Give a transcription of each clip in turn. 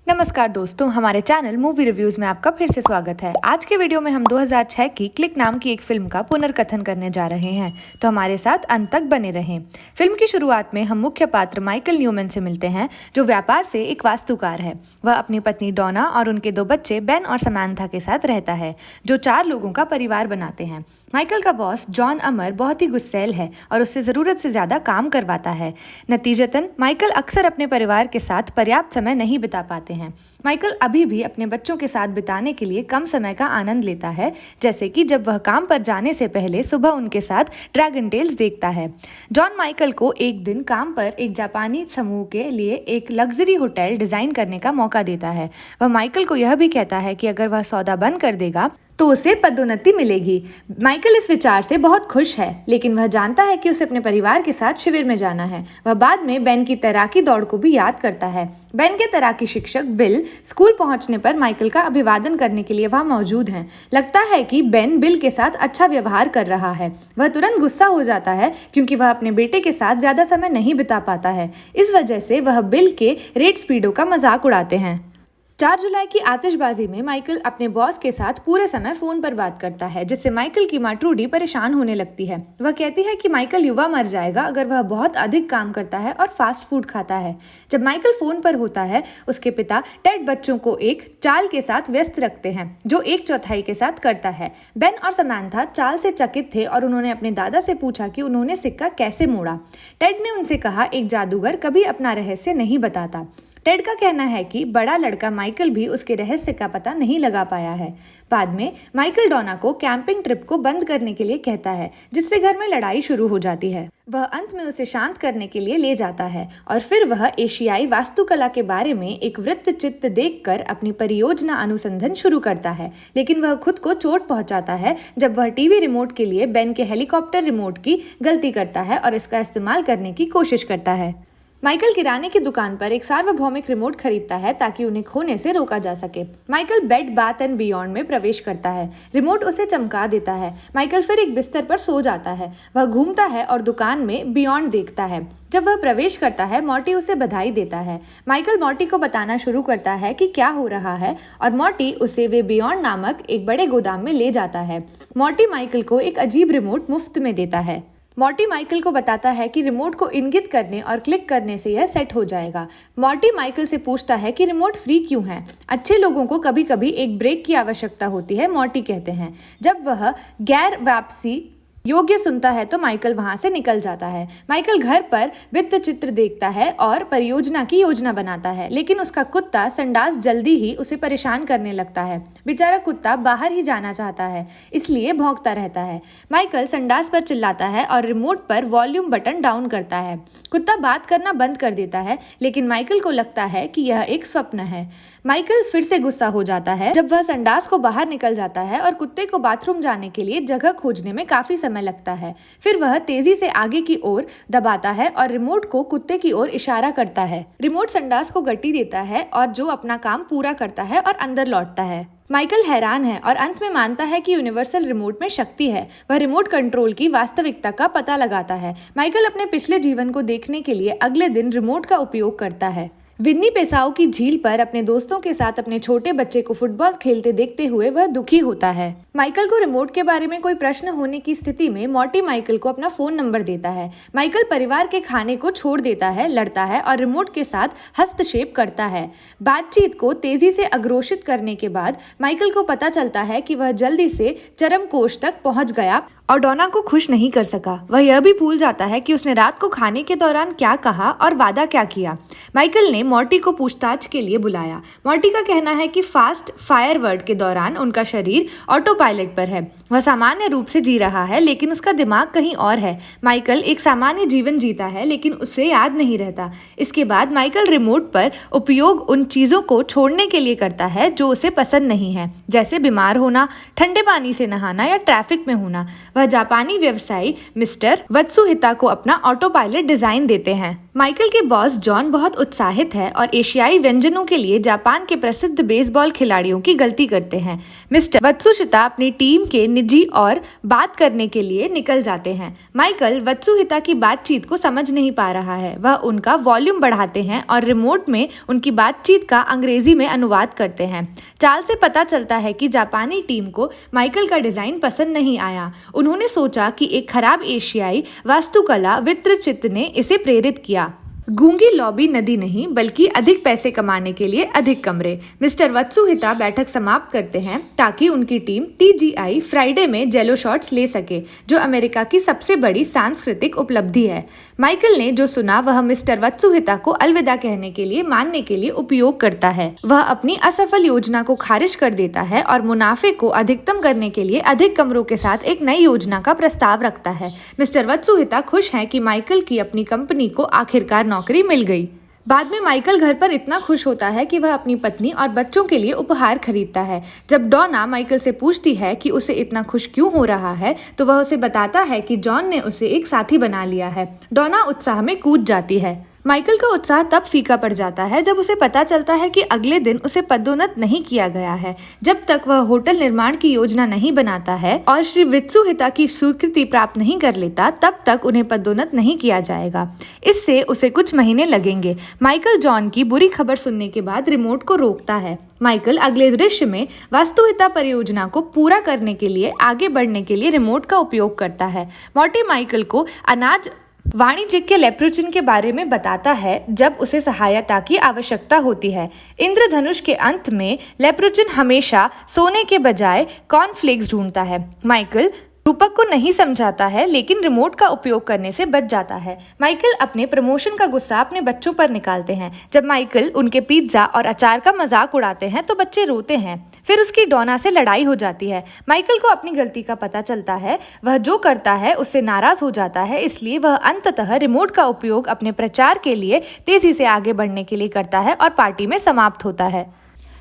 नमस्कार दोस्तों, हमारे चैनल मूवी रिव्यूज में आपका फिर से स्वागत है। आज के वीडियो में हम 2006 की क्लिक नाम की एक फिल्म का पुनर्कथन करने जा रहे हैं, तो हमारे साथ अंत तक बने रहें। फिल्म की शुरुआत में हम मुख्य पात्र माइकल न्यूमैन से मिलते हैं, जो व्यापार से एक वास्तुकार है। वह अपनी पत्नी डॉना और उनके 2 बच्चे बेन और समांथा के साथ रहता है, जो 4 लोगों का परिवार बनाते हैं। माइकल का बॉस जॉन अमर बहुत ही गुस्सैल है और उससे ज़रूरत से ज़्यादा काम करवाता है। नतीजतन माइकल अक्सर अपने परिवार के साथ पर्याप्त समय नहीं बिता पाते हैं। माइकल अभी भी अपने बच्चों के साथ बिताने के लिए कम समय का आनंद लेता है, जैसे कि जब वह काम पर जाने से पहले सुबह उनके साथ ड्रैगन टेल्स देखता है। जॉन माइकल को एक दिन काम पर एक जापानी समूह के लिए एक लग्जरी होटल डिजाइन करने का मौका देता है। वह माइकल को यह भी कहता है कि अगर वह सौदा बंद कर देगा तो उसे पदोन्नति मिलेगी। माइकल इस विचार से बहुत खुश है, लेकिन वह जानता है कि उसे अपने परिवार के साथ शिविर में जाना है। वह बाद में बेन की तैराकी दौड़ को भी याद करता है। बेन के तैराकी शिक्षक बिल स्कूल पहुंचने पर माइकल का अभिवादन करने के लिए वहां मौजूद हैं। लगता है कि बेन बिल के साथ अच्छा व्यवहार कर रहा है। वह तुरंत गुस्सा हो जाता है क्योंकि वह अपने बेटे के साथ ज्यादा समय नहीं बिता पाता है। इस वजह से वह बिल के रेड स्पीडो का मजाक उड़ाते हैं। 4 जुलाई की आतिशबाजी में माइकल अपने बॉस के साथ पूरे समय फोन पर बात करता है, जिससे माइकल की मां ट्रूडी परेशान होने लगती है। वह कहती है कि माइकल युवा मर जाएगा अगर वह बहुत अधिक काम करता है और फास्ट फूड खाता है। जब माइकल फोन पर होता है, उसके पिता टेड बच्चों को एक चाल के साथ व्यस्त रखते हैं, जो 1/4 के साथ करता है। बेन और समांथा चाल से चकित थे और उन्होंने अपने दादा से पूछा कि उन्होंने सिक्का कैसे मोड़ा। टेड ने उनसे कहा, एक जादूगर कभी अपना रहस्य नहीं बताता। टेड का कहना है कि बड़ा लड़का माइकल भी उसके रहस्य का पता नहीं लगा पाया है। बाद में माइकल डॉना को कैंपिंग ट्रिप को बंद करने के लिए कहता है, जिससे घर में लड़ाई शुरू हो जाती है। वह अंत में उसे शांत करने के लिए ले जाता है और फिर वह एशियाई वास्तुकला के बारे में एक वृत्त चित्र देखकर अपनी परियोजना अनुसंधान शुरू करता है, लेकिन वह खुद को चोट पहुंचाता है जब वह टीवी रिमोट के लिए बेन के हेलीकॉप्टर रिमोट की गलती करता है और इसका इस्तेमाल करने की कोशिश करता है। माइकल किराने की दुकान पर एक सार्वभौमिक रिमोट खरीदता है ताकि उन्हें खोने से रोका जा सके। Michael bed bath and beyond में प्रवेश करता है। रिमोट उसे चमका देता है। माइकल फिर एक बिस्तर पर सो जाता है। वह घूमता है और दुकान में बियॉन्ड देखता है। जब वह प्रवेश करता है, मॉर्टी उसे बधाई देता है। माइकल मॉर्टी को बताना शुरू करता है कि क्या हो रहा है और मॉर्टी उसे वे बियॉन्ड नामक एक बड़े गोदाम में ले जाता है। मॉर्टी माइकल को एक अजीब रिमोट मुफ्त में देता है। मॉर्टी माइकल को बताता है कि रिमोट को इंगित करने और क्लिक करने से यह सेट हो जाएगा। मॉर्टी माइकल से पूछता है कि रिमोट फ्री क्यों है। अच्छे लोगों को कभी कभी एक ब्रेक की आवश्यकता होती है, मॉर्टी कहते हैं। जब वह गैर वापसी योग्य सुनता है तो माइकल वहां से निकल जाता है। माइकल घर पर वित्त चित्र देखता है और परियोजना की योजना बनाता है, लेकिन उसका कुत्ता संडास जल्दी ही उसे परेशान करने लगता है। बेचारा कुत्ता बाहर ही जाना चाहता है, इसलिए भौंकता रहता है। माइकल संडास पर चिल्लाता है और रिमोट पर वॉल्यूम बटन डाउन करता है। कुत्ता बात करना बंद कर देता है, लेकिन माइकल को लगता है कि यह एक स्वप्न है। माइकल फिर से गुस्सा हो जाता है जब वह संडास को बाहर निकल जाता है और कुत्ते को बाथरूम जाने के लिए जगह खोजने में काफी समय लगता है। फिर वह तेजी से आगे की ओर दबाता है और रिमोट को कुत्ते की ओर इशारा करता है। रिमोट संडास को गति देता है और जो अपना काम पूरा करता है और अंदर लौटता है। माइकल हैरान है और अंत में मानता है कि यूनिवर्सल रिमोट में शक्ति है। वह रिमोट कंट्रोल की वास्तविकता का पता लगाता है। माइकल अपने पिछले जीवन को देखने के लिए अगले दिन रिमोट का उपयोग करता है। विन्नी पेसाओ की झील पर अपने दोस्तों के साथ अपने छोटे बच्चे को फुटबॉल खेलते देखते हुए वह दुखी होता है। माइकल को रिमोट के बारे में कोई प्रश्न होने की स्थिति में मॉर्टी माइकल को अपना फोन नंबर देता है। माइकल परिवार के खाने को छोड़ देता है, लड़ता है और रिमोट के साथ हस्तक्षेप करता है। बातचीत को तेजी से अग्रोषित करने के बाद माइकल को पता चलता है कि वह जल्दी से चरम कोश तक पहुंच गया और डॉना को खुश नहीं कर सका। वह यह भी भूल जाता है कि उसने रात को खाने के दौरान क्या कहा और वादा क्या किया। माइकल ने मॉर्टी को पूछताछ के लिए बुलाया। मॉर्टी का कहना है कि फास्ट फायरवर्ड के दौरान उनका शरीर ऑटो पायलट पर है। वह सामान्य रूप से जी रहा है, लेकिन उसका दिमाग कहीं और है। माइकल एक सामान्य जीवन जीता है, लेकिन उसे याद नहीं रहता। इसके बाद माइकल रिमोट पर उपयोग उन चीजों को छोड़ने के लिए करता है जो उसे पसंद नहीं है, जैसे बीमार होना, ठंडे पानी से नहाना या ट्रैफिक में होना। वह जापानी व्यवसायी मिस्टर वत्सुहिता को अपना ऑटो पायलट डिजाइन देते हैं। माइकल के बॉस जॉन बहुत उत्साहित है और एशियाई व्यंजनों के लिए जापान के प्रसिद्ध बेसबॉल खिलाड़ियों की गलती करते हैं। मिस्टर वत्सुहिता अपनी टीम के निजी और बात करने के लिए निकल जाते हैं। माइकल वत्सुहिता की बातचीत को समझ नहीं पा रहा है। वह उनका वॉल्यूम बढ़ाते हैं और रिमोट में उनकी बातचीत का अंग्रेजी में अनुवाद करते हैं। चाल से पता चलता है कि जापानी टीम को माइकल का डिजाइन पसंद नहीं आया। उन्होंने सोचा कि एक खराब एशियाई वास्तुकला वित्रचित्र ने इसे प्रेरित किया। गूंगी लॉबी नदी नहीं, बल्कि अधिक पैसे कमाने के लिए अधिक कमरे। मिस्टर वत्सुहिता बैठक समाप्त करते हैं ताकि उनकी टीम TGI फ्राइडे में जेलो शॉट्स ले सके, जो अमेरिका की सबसे बड़ी सांस्कृतिक उपलब्धि है। माइकल ने जो सुना वह मिस्टर वत्सुहिता को अलविदा कहने के लिए मानने के लिए उपयोग करता है। वह अपनी असफल योजना को खारिज कर देता है और मुनाफे को अधिकतम करने के लिए अधिक कमरों के साथ एक नई योजना का प्रस्ताव रखता है। मिस्टर वत्सुहिता खुश हैं कि माइकल की अपनी कंपनी को आखिरकार नौकरी मिल गई। बाद में माइकल घर पर इतना खुश होता है कि वह अपनी पत्नी और बच्चों के लिए उपहार खरीदता है। जब डोना माइकल से पूछती है कि उसे इतना खुश क्यों हो रहा है, तो वह उसे बताता है कि जॉन ने उसे एक साथी बना लिया है। डोना उत्साह में कूद जाती है। माइकल का उत्साह तब फीका पड़ जाता है जब उसे पता चलता है कि अगले दिन उसे पदोन्नत नहीं किया गया है। जब तक वह होटल निर्माण की योजना नहीं बनाता है और श्री वत्सुहिता की स्वीकृति प्राप्त नहीं कर लेता, तब तक उन्हें पदोन्नत नहीं किया जाएगा। इससे उसे कुछ महीने लगेंगे। माइकल जॉन की बुरी खबर सुनने के बाद रिमोट को रोकता है। माइकल अगले दृश्य में वास्तुहिता परियोजना को पूरा करने के लिए आगे बढ़ने के लिए रिमोट का उपयोग करता है। मॉर्टी माइकल को अनाज वाणिज्यिक लेप्रोचिन के बारे में बताता है जब उसे सहायता की आवश्यकता होती है। इंद्रधनुष के अंत में लेप्रोचिन हमेशा सोने के बजाय कॉर्नफ्लेक्स ढूंढता है। माइकल रूपक को नहीं समझाता है, लेकिन रिमोट का उपयोग करने से बच जाता है। माइकल अपने प्रमोशन का गुस्सा अपने बच्चों पर निकालते हैं। जब माइकल उनके पिज्जा और अचार का मजाक उड़ाते हैं तो बच्चे रोते हैं। फिर उसकी डोना से लड़ाई हो जाती है। माइकल को अपनी गलती का पता चलता है। वह जो करता है उससे नाराज हो जाता है, इसलिए वह अंततः रिमोट का उपयोग अपने प्रचार के लिए तेजी से आगे बढ़ने के लिए करता है और पार्टी में समाप्त होता है।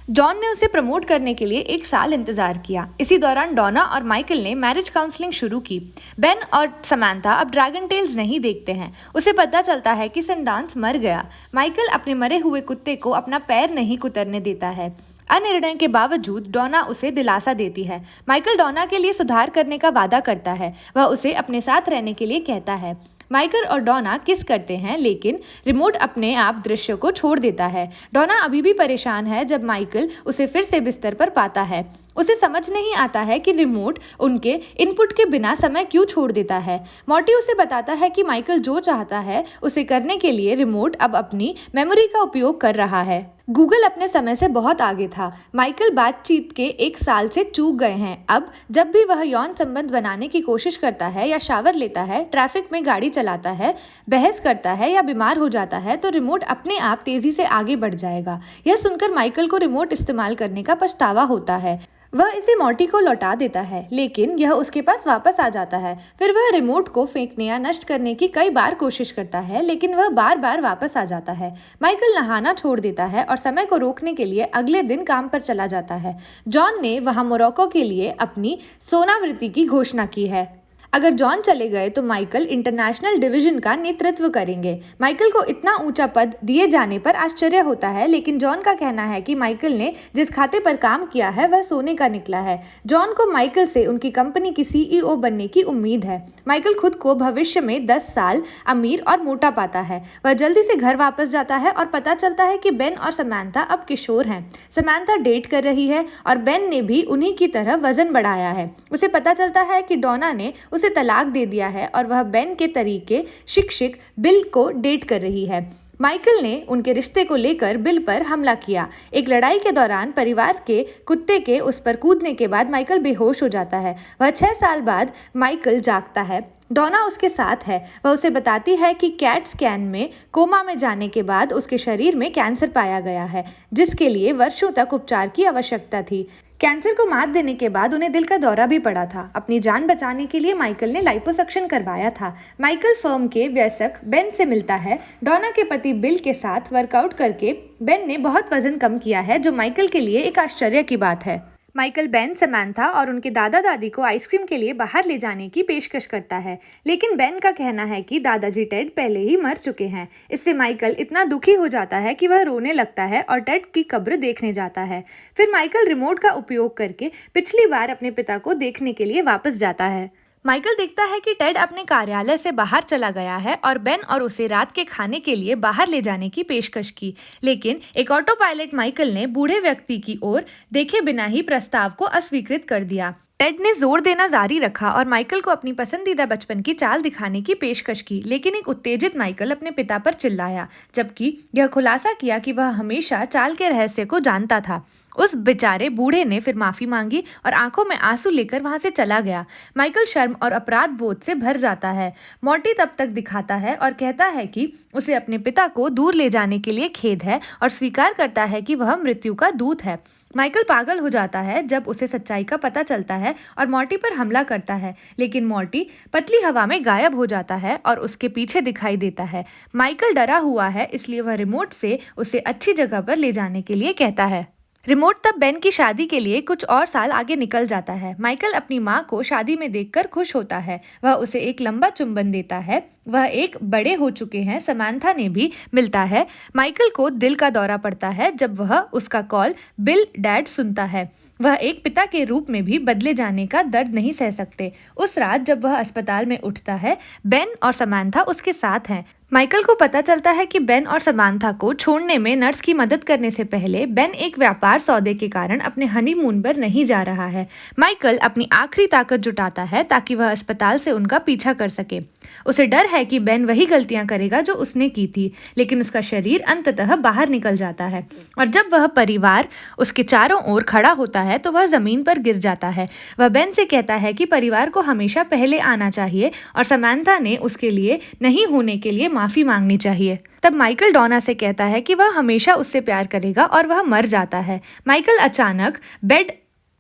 जॉन ने उसे प्रमोट करने के लिए 1 साल इंतजार किया। इसी दौरान डोना और माइकल ने मैरिज काउंसलिंग शुरू की। बेन और समांथा अब ड्रैगन टेल्स नहीं देखते हैं। उसे पता चलता है कि सनडांस मर गया। माइकल अपने मरे हुए कुत्ते को अपना पैर नहीं कुतरने देता है। अनिर्णय के बावजूद डोना उसे दिलासा देती है। माइकल डोना के लिए सुधार करने का वादा करता है। वह उसे अपने साथ रहने के लिए कहता है। माइकल और डोना किस करते हैं, लेकिन रिमोट अपने आप दृश्य को छोड़ देता है। डोना अभी भी परेशान है जब माइकल उसे फिर से बिस्तर पर पाता है। उसे समझ नहीं आता है कि रिमोट उनके इनपुट के बिना समय क्यों छोड़ देता है। मॉर्टी उसे बताता है कि माइकल जो चाहता है उसे करने के लिए रिमोट अब अपनी मेमोरी का उपयोग कर रहा है। गूगल अपने समय से बहुत आगे था। माइकल बातचीत के 1 साल से चूक गए हैं। अब जब भी वह यौन संबंध बनाने की कोशिश करता है या शावर लेता है, ट्रैफिक में गाड़ी चलाता है, बहस करता है या बीमार हो जाता है, तो रिमोट अपने आप तेजी से आगे बढ़ जाएगा। यह सुनकर माइकल को रिमोट इस्तेमाल करने का पछतावा होता है। वह इसे मॉर्टी को लौटा देता है, लेकिन यह उसके पास वापस आ जाता है। फिर वह रिमोट को फेंकने या नष्ट करने की कई बार कोशिश करता है, लेकिन वह बार बार वापस आ जाता है। माइकल नहाना छोड़ देता है और समय को रोकने के लिए अगले दिन काम पर चला जाता है। जॉन ने वहां मोरक्को के लिए अपनी सोनावृत्ति की घोषणा की है। अगर जॉन चले गए तो माइकल इंटरनेशनल डिवीजन का नेतृत्व करेंगे। माइकल को इतना ऊंचा पद दिए जाने पर आश्चर्य होता है, लेकिन जॉन का कहना है कि माइकल ने जिस खाते पर काम किया है वह सोने का निकला है। जॉन को माइकल से उनकी कंपनी की CEO बनने की उम्मीद है। माइकल खुद को भविष्य में 10 साल अमीर और मोटा पाता है। वह जल्दी से घर वापस जाता है और पता चलता है कि बेन और समांथा अब किशोर हैं। समांथा डेट कर रही है और बेन ने भी उन्हीं की तरह वजन बढ़ाया है। उसे पता चलता है कि डोना ने उसे तलाक दे दिया है और वह बेन के तरीके शिक्षक बिल को डेट कर रही है। माइकल ने उनके रिश्ते को लेकर बिल पर हमला किया। एक लड़ाई के दौरान परिवार के कुत्ते के उस पर कूदने के बाद माइकल बेहोश हो जाता है। वह 6 साल बाद माइकल जागता है। डोना उसके साथ है। वह उसे बताती है कि कैट स्कैन में कोमा में जाने के बाद उसके शरीर में कैंसर पाया गया है, जिसके लिए वर्षों तक उपचार की आवश्यकता थी। कैंसर को मात देने के बाद उन्हें दिल का दौरा भी पड़ा था। अपनी जान बचाने के लिए माइकल ने लाइपोसक्शन करवाया था। माइकल फर्म के वयस्क बेन से मिलता है। डोना के पति बिल के साथ वर्कआउट करके बेन ने बहुत वजन कम किया है, जो माइकल के लिए एक आश्चर्य की बात है। माइकल बेन, समांथा और उनके दादा दादी को आइसक्रीम के लिए बाहर ले जाने की पेशकश करता है, लेकिन बेन का कहना है कि दादाजी टेड पहले ही मर चुके हैं। इससे माइकल इतना दुखी हो जाता है कि वह रोने लगता है और टेड की कब्र देखने जाता है। फिर माइकल रिमोट का उपयोग करके पिछली बार अपने पिता को देखने के लिए वापस जाता है। माइकल देखता है कि टेड अपने कार्यालय से बाहर चला गया है और बेन और उसे रात के खाने के लिए बाहर ले जाने की पेशकश की, लेकिन एक ऑटो पायलट माइकल ने बूढ़े व्यक्ति की ओर देखे बिना ही प्रस्ताव को अस्वीकृत कर दिया। टेड ने जोर देना जारी रखा और माइकल को अपनी पसंदीदा बचपन की चाल दिखाने की पेशकश की, लेकिन एक उत्तेजित माइकल अपने पिता पर चिल्लाया, जबकि यह खुलासा किया कि वह हमेशा चाल के रहस्य को जानता था। उस बेचारे बूढ़े ने फिर माफी मांगी और आंखों में आंसू लेकर वहां से चला गया। माइकल शर्म और अपराध बोध से भर जाता है। मॉर्टी तब तक दिखाता है और कहता है कि उसे अपने पिता को दूर ले जाने के लिए खेद है और स्वीकार करता है कि वह मृत्यु का दूत है। माइकल पागल हो जाता है जब उसे सच्चाई का पता चलता है और मॉर्टी पर हमला करता है, लेकिन मॉर्टी पतली हवा में गायब हो जाता है और उसके पीछे दिखाई देता है। माइकल डरा हुआ है, इसलिए वह रिमोट से उसे अच्छी जगह पर ले जाने के लिए कहता है। रिमोट तब बेन की शादी के लिए कुछ और साल आगे निकल जाता है। माइकल अपनी माँ को शादी में देखकर खुश होता है। वह उसे एक लंबा चुंबन देता है। वह एक बड़े हो चुके हैं समांथा ने भी मिलता है। माइकल को दिल का दौरा पड़ता है जब वह उसका कॉल बिल डैड सुनता है। वह एक पिता के रूप में भी बदले जाने का दर्द नहीं सह सकते। उस रात जब वह अस्पताल में उठता है, बेन और समांथा उसके साथ हैं। माइकल को पता चलता है कि बेन और समांथा को छोड़ने में नर्स की मदद करने से पहले बेन एक व्यापार सौदे के कारण अपने हनीमून पर नहीं जा रहा है। माइकल अपनी आखिरी ताकत जुटाता है ताकि वह अस्पताल से उनका पीछा कर सके। उसे डर है कि बेन वही गलतियां करेगा जो उसने की थी, लेकिन उसका शरीर अंततः बाहर निकल जाता है और जब वह परिवार उसके चारों ओर खड़ा होता है तो वह जमीन पर गिर जाता है। वह बेन से कहता है कि परिवार को हमेशा पहले आना चाहिए और समांथा ने उसके लिए नहीं होने के लिए माफी मांगनी चाहिए। तब माइकल डॉना से कहता है कि वह हमेशा उससे प्यार करेगा और वह मर जाता है। माइकल अचानक बेड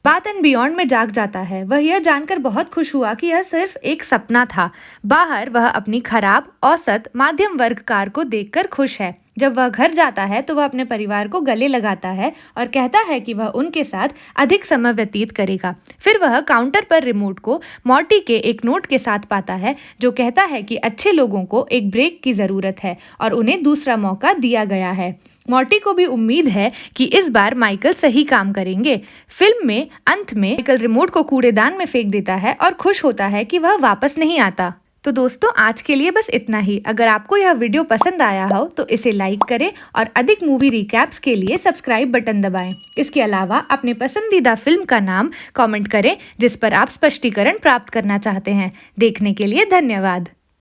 बाथ एंड बियॉन्ड में जाग जाता है। वह यह जानकर बहुत खुश हुआ कि यह सिर्फ एक सपना था। बाहर वह अपनी खराब औसत मध्यम वर्ग कार को देखकर खुश है। जब वह घर जाता है तो वह अपने परिवार को गले लगाता है और कहता है कि वह उनके साथ अधिक समय व्यतीत करेगा। फिर वह काउंटर पर रिमोट को मॉर्टी के एक नोट के साथ पाता है जो कहता है कि अच्छे लोगों को एक ब्रेक की ज़रूरत है और उन्हें दूसरा मौका दिया गया है। मॉर्टी को भी उम्मीद है कि इस बार माइकल सही काम करेंगे। फिल्म में अंत में माइकल रिमोट को कूड़ेदान में फेंक देता है और खुश होता है कि वह वापस नहीं आता। तो दोस्तों, आज के लिए बस इतना ही। अगर आपको यह वीडियो पसंद आया हो तो इसे लाइक करें और अधिक मूवी रिकैप्स के लिए सब्सक्राइब बटन दबाएं। इसके अलावा अपने पसंदीदा फिल्म का नाम कमेंट करें जिस पर आप स्पष्टीकरण प्राप्त करना चाहते हैं। देखने के लिए धन्यवाद।